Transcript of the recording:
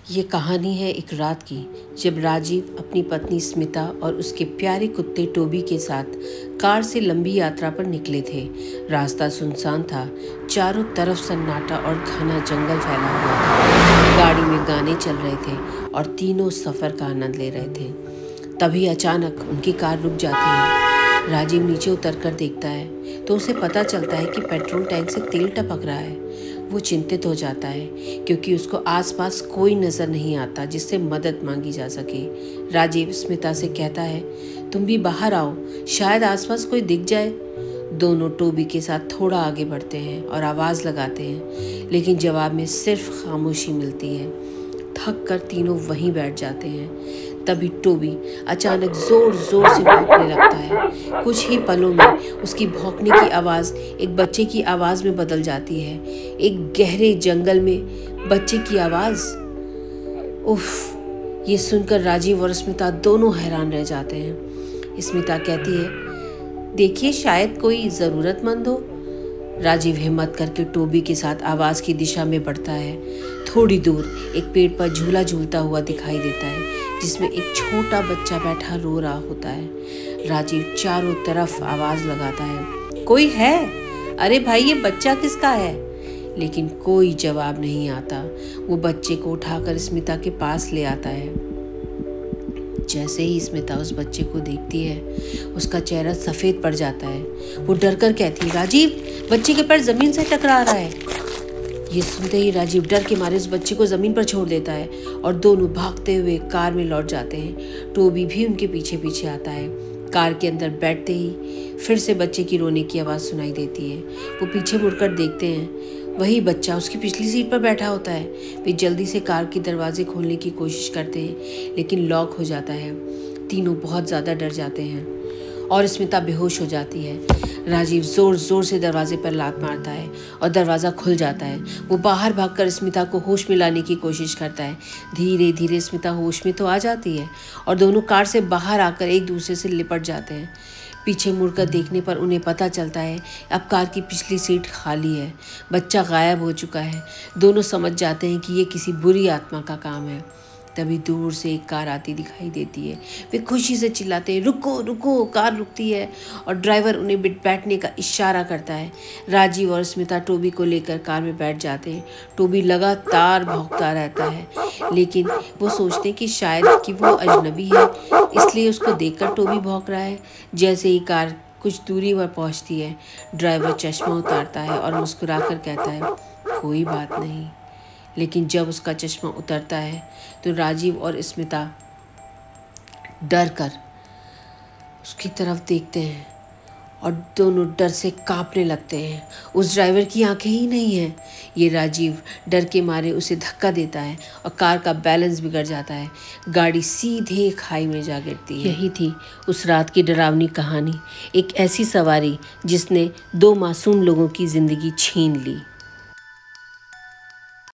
ये कहानी है एक रात की, जब राजीव अपनी पत्नी स्मिता और उसके प्यारे कुत्ते टोबी के साथ कार से लंबी यात्रा पर निकले थे। रास्ता सुनसान था, चारों तरफ सन्नाटा और घना जंगल फैला हुआ था। गाड़ी में गाने चल रहे थे और तीनों सफ़र का आनंद ले रहे थे। तभी अचानक उनकी कार रुक जाती है। राजीव नीचे उतरकर देखता है तो उसे पता चलता है कि पेट्रोल टैंक से तेल टपक रहा है। वो चिंतित हो जाता है क्योंकि उसको आसपास कोई नज़र नहीं आता जिससे मदद मांगी जा सके। राजीव स्मिता से कहता है, तुम भी बाहर आओ, शायद आसपास कोई दिख जाए। दोनों टोबी के साथ थोड़ा आगे बढ़ते हैं और आवाज़ लगाते हैं, लेकिन जवाब में सिर्फ खामोशी मिलती है। थक कर तीनों वहीं बैठ जाते हैं। तभी टोबी अचानक जोर जोर से भौंकने लगता है। कुछ ही पलों में उसकी भौंकने की आवाज़ एक बच्चे की आवाज़ में बदल जाती है। एक गहरे जंगल में बच्चे की आवाज़। उफ! ये सुनकर राजीव और स्मिता दोनों हैरान रह जाते हैं। स्मिता कहती है, देखिए, शायद कोई ज़रूरतमंद हो। राजीव हिम्मत करके टोबी के साथ आवाज़ की दिशा में बढ़ता है। थोड़ी दूर एक पेड़ पर झूला झूलता हुआ दिखाई देता है, जिसमें एक छोटा बच्चा बैठा रो रहा होता है। राजीव चारों तरफ आवाज़ लगाता है, कोई है? अरे भाई, ये बच्चा किसका है? लेकिन कोई जवाब नहीं आता। वो बच्चे को उठाकर स्मिता के पास ले आता है। जैसे ही स्मिता उस बच्चे को देखती है, उसका चेहरा सफ़ेद पड़ जाता है। वो डरकर कहती है, राजीव, बच्चे के पैर ज़मीन से टकरा रहा है। ये सुनते ही राजीव डर के मारे उस बच्चे को ज़मीन पर छोड़ देता है और दोनों भागते हुए कार में लौट जाते हैं। टोबी भी उनके पीछे पीछे आता है। कार के अंदर बैठते ही फिर से बच्चे की रोने की आवाज़ सुनाई देती है। वो पीछे मुड़कर देखते हैं, वही बच्चा उसकी पिछली सीट पर बैठा होता है। वे जल्दी से कार के दरवाजे खोलने की कोशिश करते हैं, लेकिन लॉक हो जाता है। तीनों बहुत ज़्यादा डर जाते हैं और स्मिता बेहोश हो जाती है। राजीव ज़ोर ज़ोर से दरवाजे पर लात मारता है और दरवाज़ा खुल जाता है। वो बाहर भागकर स्मिता को होश में लाने की कोशिश करता है। धीरे धीरे स्मिता होश में तो आ जाती है और दोनों कार से बाहर आकर एक दूसरे से लिपट जाते हैं। पीछे मुड़कर देखने पर उन्हें पता चलता है अब कार की पिछली सीट खाली है। बच्चा गायब हो चुका है। दोनों समझ जाते हैं कि ये किसी बुरी आत्मा का काम है। तभी दूर से एक कार आती दिखाई देती है। वे खुशी से चिल्लाते हैं, रुको रुको। कार रुकती है और ड्राइवर उन्हें बैठने का इशारा करता है। राजीव और स्मिता टोबी को लेकर कार में बैठ जाते हैं। टोबी लगातार भौंकता रहता है, लेकिन वो सोचते हैं कि शायद कि वो अजनबी है, इसलिए उसको देखकर टोबी भौंक रहा है। जैसे ही कार कुछ दूरी पर पहुंचती है, ड्राइवर चश्मा उतारता है और मुस्कुराकर कहता है, कोई बात नहीं। लेकिन जब उसका चश्मा उतरता है तो राजीव और स्मिता डर कर उसकी तरफ देखते हैं और दोनों डर से कांपने लगते हैं। उस ड्राइवर की आंखें ही नहीं हैं। ये राजीव डर के मारे उसे धक्का देता है और कार का बैलेंस बिगड़ जाता है। गाड़ी सीधे खाई में जा गिरती है। यही थी उस रात की डरावनी कहानी, एक ऐसी सवारी जिसने दो मासूम लोगों की ज़िंदगी छीन ली।